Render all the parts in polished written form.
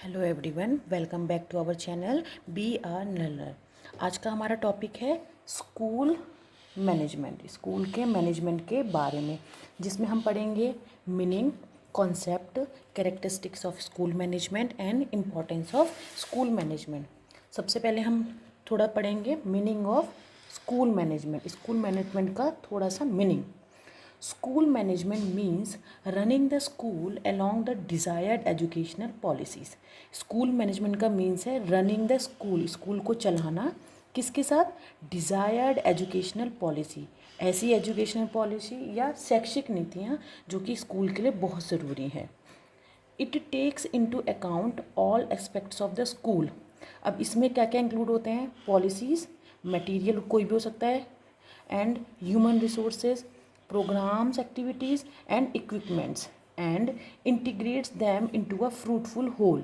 Hello everyone, welcome back to our channel B R नलर। आज का हमारा टॉपिक है स्कूल मैनेजमेंट, स्कूल के मैनेजमेंट के बारे में, जिसमें हम पढ़ेंगे meaning, concept, characteristics of school management and importance of school management. सबसे पहले हम थोड़ा पढ़ेंगे meaning of school management, school management का थोड़ा सा meaning. School management means running the school along the desired educational policies. School management का means है रनिंग द स्कूल, स्कूल को चलाना किसके साथ? डिज़ायर्ड एजुकेशनल पॉलिसी, ऐसी एजुकेशनल पॉलिसी या शैक्षिक नीतियाँ जो कि स्कूल के लिए बहुत ज़रूरी हैं। It takes into account all aspects of the school. अब इसमें क्या क्या इंक्लूड होते हैं? पॉलिसीज़, मटेरियल कोई भी हो सकता है, and human resources, programs, activities and equipments and integrates them into a fruitful whole।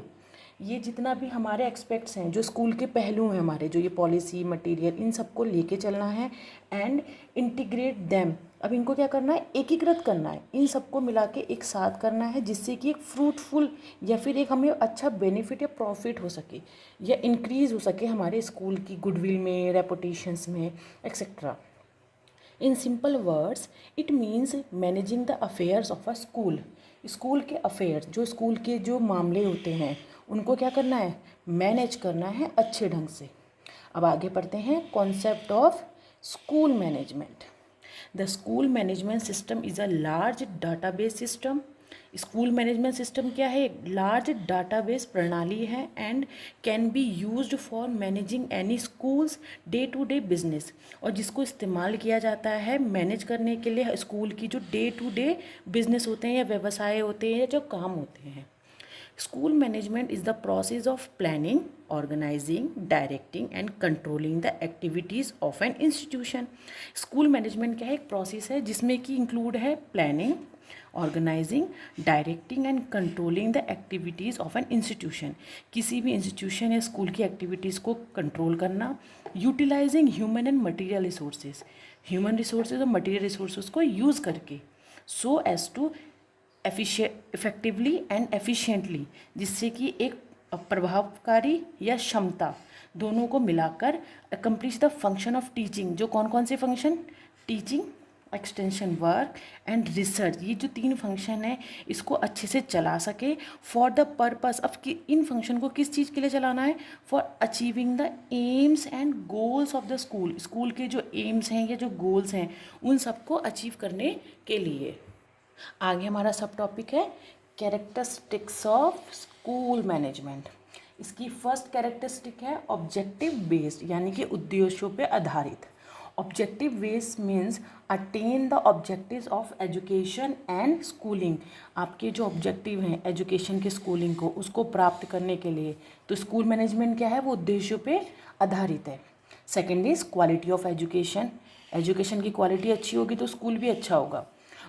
ये जितना भी हमारे एक्सपेक्ट्स हैं, जो स्कूल के पहलू हैं हमारे, जो ये पॉलिसी, मटेरियल, इन सबको लेके चलना है एंड इंटीग्रेट देम। अब इनको क्या करना है? एकीकृत करना है, इन सबको मिला के एक साथ करना है, जिससे कि एक फ्रूटफुल या फिर एक हमें अच्छा बेनिफिट या प्रॉफिट हो सके या इंक्रीज़ हो सके हमारे स्कूल की गुडविल में, रेपुटेशंस में, etcetera. In simple words it means managing the affairs of a school. School के अफेयर्स, जो स्कूल के जो मामले होते हैं, उनको क्या करना है? मैनेज करना है अच्छे ढंग से। अब आगे पढ़ते हैं concept of school management. The school management system is a large database system. School management system क्या है? एक लार्ज डाटाबेस प्रणाली है and can be used for managing any school's day to day business, और जिसको इस्तेमाल किया जाता है मैनेज करने के लिए स्कूल की जो डे टू डे बिजनेस होते हैं या व्यवसाय होते हैं या जो काम होते हैं। School management is the process of planning, organising, directing and controlling the activities of an institution. School management क्या है? एक प्रोसेस है जिसमें कि इंक्लूड है planning, organising, directing and controlling the activities of an institution. किसी भी इंस्टीट्यूशन या स्कूल की एक्टिविटीज़ को कंट्रोल करना। Utilising human and material resources, human resources और मटीरियल रिसोर्सेज को यूज़ करके so as to effectively and efficiently, जिससे कि एक प्रभावकारी या क्षमता दोनों को मिलाकर accomplish the function of teaching. जो कौन कौन से function? Teaching, extension work and research, ये जो तीन फंक्शन है इसको अच्छे से चला सके फॉर द पर्पस ऑफ कि इन फंक्शन को किस चीज़ के लिए चलाना है? For achieving the AIIMS and goals of the school. School के जो एम्स हैं या जो गोल्स हैं उन सबको अचीव करने के लिए। आगे हमारा सब टॉपिक है कैरेक्टरिस्टिक्स ऑफ स्कूल मैनेजमेंट। इसकी फर्स्ट कैरेक्टरिस्टिक है ऑब्जेक्टिव बेस्ड, यानी कि उद्देश्यों पे आधारित। Objective based means attain the objectives of education and schooling. आपके जो ऑब्जेक्टिव हैं एजुकेशन के, स्कूलिंग को, उसको प्राप्त करने के लिए तो स्कूल मैनेजमेंट क्या है? वो उद्देश्यों पे आधारित है। Second is quality of education. Education की क्वालिटी अच्छी होगी तो स्कूल भी अच्छा होगा।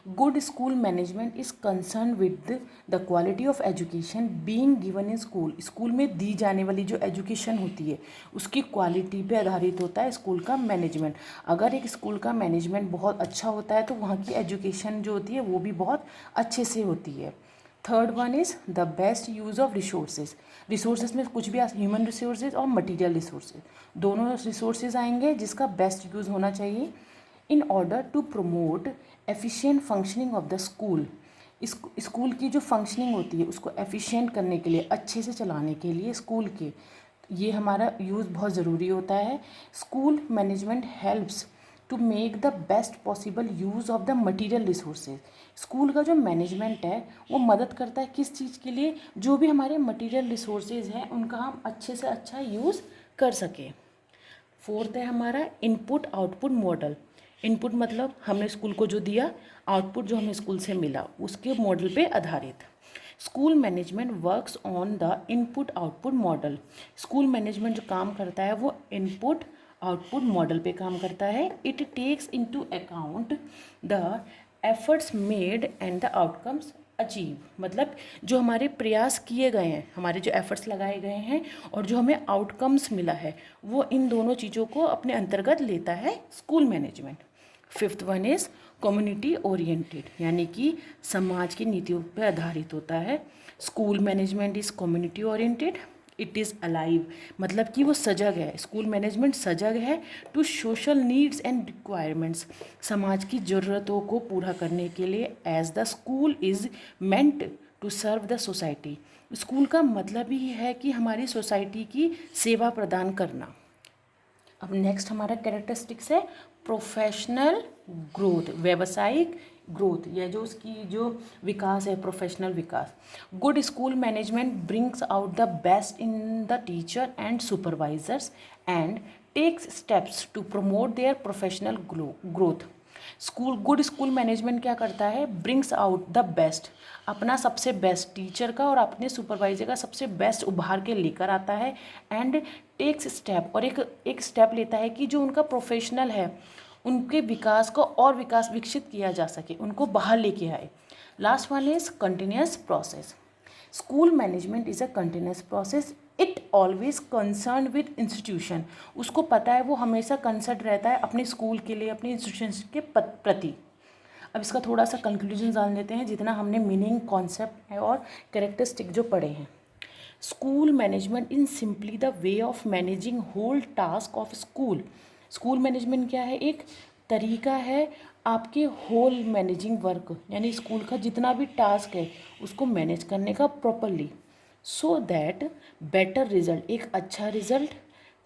Good school management is concern with the quality of education being given in school. School में दी जाने वाली जो एजुकेशन होती है उसकी क्वालिटी पे आधारित होता है स्कूल का मैनेजमेंट। अगर एक स्कूल का मैनेजमेंट बहुत अच्छा होता है तो वहाँ की एजुकेशन जो होती है वो भी बहुत अच्छे से होती है। Third one is the best use of resources. Resources में कुछ भी ह्यूमन रिसोर्सेज और मटीरियल रिसोर्सेज, दोनों रिसोर्सेज आएंगे जिसका बेस्ट यूज़ होना चाहिए in order to promote efficient functioning of the school. School की जो फंक्शनिंग होती है उसको एफिशिएंट करने के लिए, अच्छे से चलाने के लिए स्कूल के, ये हमारा यूज़ बहुत ज़रूरी होता है। School management helps to make the best possible use of the material resources. School का जो मैनेजमेंट है वो मदद करता है किस चीज़ के लिए? जो भी हमारे मटीरियल रिसोर्सेज हैं उनका हम अच्छे से अच्छा यूज़ कर सकें। फोर्थ है हमारा इनपुट आउटपुट मॉडल। इनपुट मतलब हमने स्कूल को जो दिया, आउटपुट जो हमें स्कूल से मिला, उसके मॉडल पे आधारित। School management works on the input output model. School management जो काम करता है वो इनपुट आउटपुट मॉडल पे काम करता है। It takes into account the efforts made and the outcomes achieve, मतलब जो हमारे प्रयास किए गए हैं, हमारे जो एफर्ट्स लगाए गए हैं और जो हमें आउटकम्स मिला है, वो इन दोनों चीज़ों को अपने अंतर्गत लेता है school management. Fifth one is community oriented, यानी कि समाज की नीतियों पर आधारित होता है। School management is community oriented, it is alive, मतलब कि वो सजग है, स्कूल मैनेजमेंट सजग है to social needs and requirements, समाज की ज़रूरतों को पूरा करने के लिए, as the school is meant to serve the society. School का मतलब ही है कि हमारी सोसाइटी की सेवा प्रदान करना। अब नेक्स्ट हमारा कैरेक्टरिस्टिक्स है प्रोफेशनल ग्रोथ, व्यावसायिक ग्रोथ, या जो उसकी जो विकास है, प्रोफेशनल विकास। Good school management brings out the best in the teacher and supervisors and takes steps to promote their professional growth. Good school management क्या करता है, ब्रिंग्स आउट द बेस्ट, अपना सबसे बेस्ट टीचर का और अपने सुपरवाइजर का सबसे बेस्ट उभार के लेकर आता है, एंड टेक्स स्टेप, और एक स्टेप लेता है कि जो उनका प्रोफेशनल है उनके विकास को और विकसित किया जा सके, उनको बाहर लेके आए। Last one is continuous process. School management is a continuous process, it always concern with institution, उसको पता है, वो हमेशा कंसर्न रहता है अपने स्कूल के लिए, अपने इंस्टीट्यूशन के प्रति। अब इसका थोड़ा सा कंक्लूजन जान लेते हैं, जितना हमने मीनिंग, कॉन्सेप्ट और कैरेक्टरिस्टिक जो पढ़े हैं। School management in simply the way of managing whole task of school. School management क्या है, एक तरीका है आपके होल मैनेजिंग वर्क, यानी स्कूल का जितना भी टास्क है उसको मैनेज करने का properly, so that better result, एक अच्छा रिजल्ट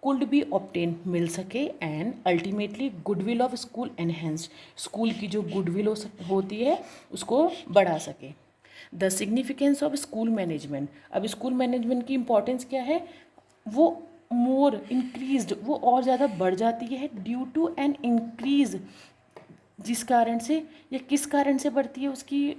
कुड बी ऑब्टेन, मिल सके, and ultimately goodwill of school enhanced, school की जो गुडविल होती है उसको बढ़ा सके। The significance of school management, अब स्कूल मैनेजमेंट की इंपॉर्टेंस क्या है, वो मोर इंक्रीज्ड, वो और ज़्यादा बढ़ जाती है ड्यू टू एन इंक्रीज, जिस कारण से या किस कारण से बढ़ती है उसकी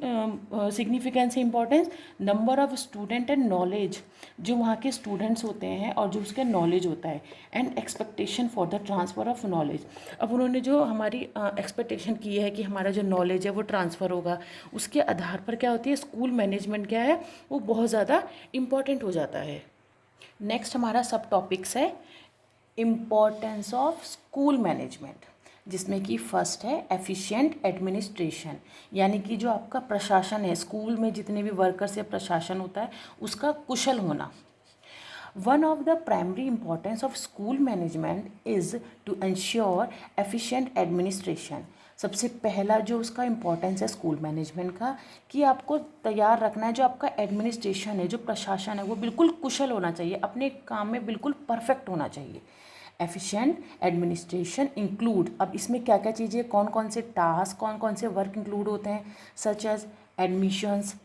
significance, importance, number of student and knowledge, जो वहाँ के स्टूडेंट्स होते हैं और जो उसका नॉलेज होता है, and expectation for the transfer of knowledge. अब उन्होंने जो हमारी एक्सपेक्टेशन की है कि हमारा जो नॉलेज है वो ट्रांसफ़र होगा, उसके आधार पर क्या होती है, स्कूल मैनेजमेंट क्या है, वो बहुत ज़्यादा इम्पॉर्टेंट हो जाता है। नेक्स्ट हमारा सब टॉपिक्स है इम्पॉर्टेंस ऑफ स्कूल मैनेजमेंट, जिसमें कि फर्स्ट है एफिशिएंट एडमिनिस्ट्रेशन, यानी कि जो आपका प्रशासन है, स्कूल में जितने भी वर्कर्स या प्रशासन होता है उसका कुशल होना। One of the primary importance of school management is to ensure efficient administration. सबसे पहला जो उसका इम्पोर्टेंस है स्कूल मैनेजमेंट का, कि आपको तैयार रखना है जो आपका एडमिनिस्ट्रेशन है, जो प्रशासन है, वो बिल्कुल कुशल होना चाहिए, अपने काम में बिल्कुल परफेक्ट होना चाहिए। एफिशिएंट एडमिनिस्ट्रेशन इंक्लूड, अब इसमें क्या क्या चीज़ें, कौन कौन से टास्क, कौन कौन से वर्क इंक्लूड होते हैं, such as admissions,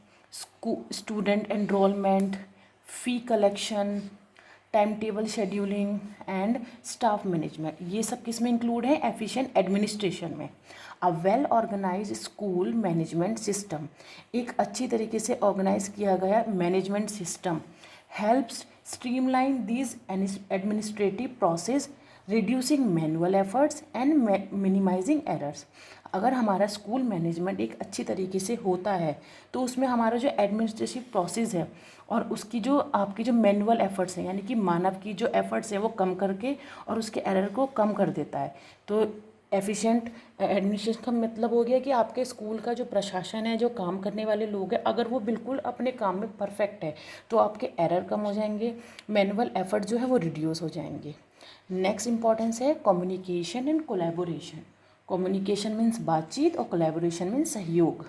student enrolment, fee collection, time table scheduling and staff management, ये सब किस में इंक्लूड है, एफिशिएंट एडमिनिस्ट्रेशन में। A well organise school management system, एक अच्छी तरीके से ऑर्गेनाइज किया गया management system helps streamline these administrative process, reducing manual efforts and minimizing errors। अगर हमारा स्कूल मैनेजमेंट एक अच्छी तरीके से होता है तो उसमें हमारा जो एडमिनिस्ट्रेटिव प्रोसेस है और उसकी जो आपकी जो मैनुअल एफर्ट्स हैं, यानी कि मानव की जो एफर्ट्स हैं वो कम करके और उसके एरर को कम कर देता है। तो एफिशिएंट एडमिनिस्ट्रेशन का मतलब हो गया कि आपके स्कूल का जो प्रशासन है, जो काम करने वाले लोग हैं, अगर वो बिल्कुल अपने काम में परफेक्ट है तो आपके एरर कम हो जाएंगे, मैनुअल एफर्ट जो है वो रिड्यूस हो जाएंगे। नेक्स्ट इंपॉर्टेंस है communication and collaboration. Communication means बातचीत और कोलैबोरेशन मीन्स सहयोग।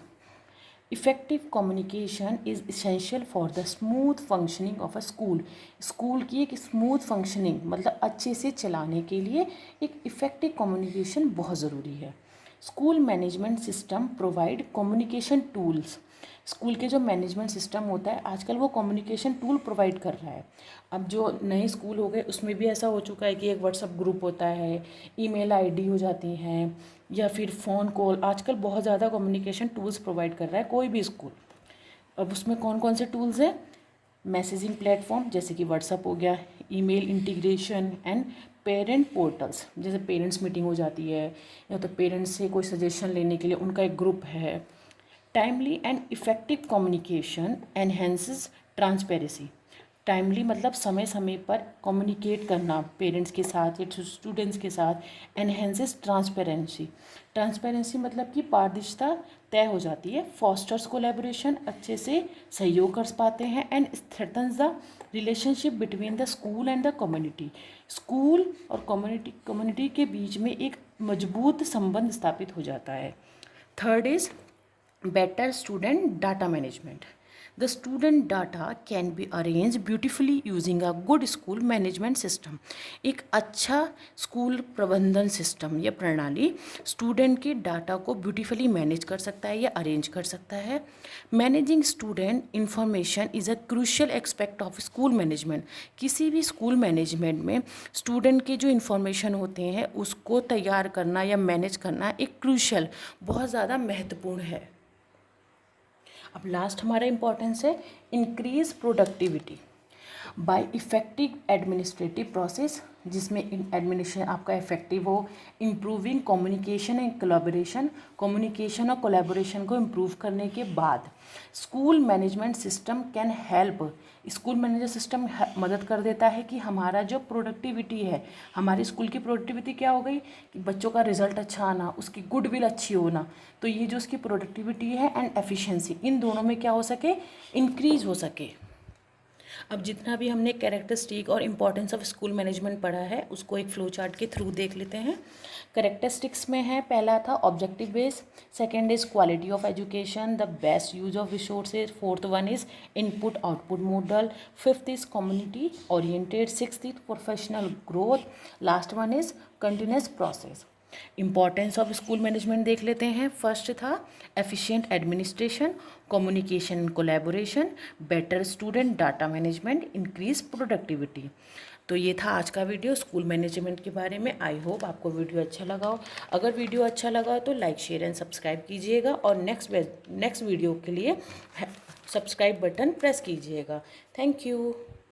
Effective communication is essential for the smooth functioning of a school. School की एक स्मूथ फंक्शनिंग मतलब अच्छे से चलाने के लिए एक इफ़ेक्टिव कम्युनिकेशन बहुत ज़रूरी है। School management system provide communication tools. School के जो मैनेजमेंट सिस्टम होता है आजकल वो कम्युनिकेशन टूल प्रोवाइड कर रहा है। अब जो नए स्कूल हो गए उसमें भी ऐसा हो चुका है कि एक व्हाट्सएप ग्रुप होता है, ईमेल आईडी हो जाती हैं, या फिर फ़ोन कॉल, आजकल बहुत ज़्यादा कम्युनिकेशन टूल्स प्रोवाइड कर रहा है कोई भी स्कूल। अब उसमें कौन कौन से टूल्स हैं, मैसेजिंग प्लेटफॉर्म जैसे कि व्हाट्सएप हो गया, email integration and parent portals, जैसे पेरेंट्स मीटिंग हो जाती है या तो पेरेंट्स से कोई सजेशन लेने के लिए उनका एक ग्रुप है। Timely and effective communication enhances transparency. Timely मतलब समय समय पर कम्युनिकेट करना पेरेंट्स के साथ या स्टूडेंट्स के साथ एनहेंसेस ट्रांसपेरेंसी। ट्रांसपेरेंसी मतलब कि पारदर्शिता तय हो जाती है। फॉस्टर्स कोलैबोरेशन, अच्छे से सहयोग कर पाते हैं। And strengthens the relationship between the school and the community. School और कम्युनिटी के बीच में एक मजबूत संबंध स्थापित हो जाता है। Third is better student data management. The student data can be arranged beautifully using a good school management system. एक अच्छा स्कूल प्रबंधन सिस्टम या प्रणाली स्टूडेंट के डाटा को ब्यूटीफुली मैनेज कर सकता है या अरेंज कर सकता है। Managing student information is a crucial aspect of school management. किसी भी स्कूल मैनेजमेंट में स्टूडेंट के जो इन्फॉर्मेशन होते हैं उसको तैयार करना या मैनेज करना एक क्रूशियल, बहुत ज़्यादा महत्वपूर्ण है। अब लास्ट हमारा इम्पोर्टेंस है increase productivity bye effective administrative process, जिसमें एडमिनिस्ट्रेशन आपका इफेक्टिव हो। Improving communication and collaboration, communication और कोलैबोरेशन को इम्प्रूव करने के बाद school management system can help. School management system मदद कर देता है कि हमारा जो प्रोडक्टिविटी है, हमारी स्कूल की प्रोडक्टिविटी क्या हो गई कि बच्चों का रिजल्ट अच्छा आना, उसकी गुडविल अच्छी होना। तो ये जो उसकी प्रोडक्टिविटी है एंड एफिशिएंसी, इन दोनों में क्या हो सके, इंक्रीज हो सके। अब जितना भी हमने कैरेक्टरिस्टिक और इम्पॉर्टेंस ऑफ स्कूल मैनेजमेंट पढ़ा है उसको एक फ्लो चार्ट के थ्रू देख लेते हैं। कैरेक्टरिस्टिक्स में है, पहला था objective base, second is quality of education, the best use of resources, fourth one is input output model, fifth is community oriented, sixth is professional growth, last one is continuous process. Importance of school management देख लेते हैं। First था efficient administration, communication collaboration, better student data management, increase productivity. तो ये था आज का video school management के बारे में। आई होप आपको वीडियो अच्छा लगा हो। अगर वीडियो अच्छा लगा तो लाइक शेयर एंड सब्सक्राइब कीजिएगा और नेक्स्ट वीडियो के लिए सब्सक्राइब बटन प्रेस कीजिएगा। Thank you.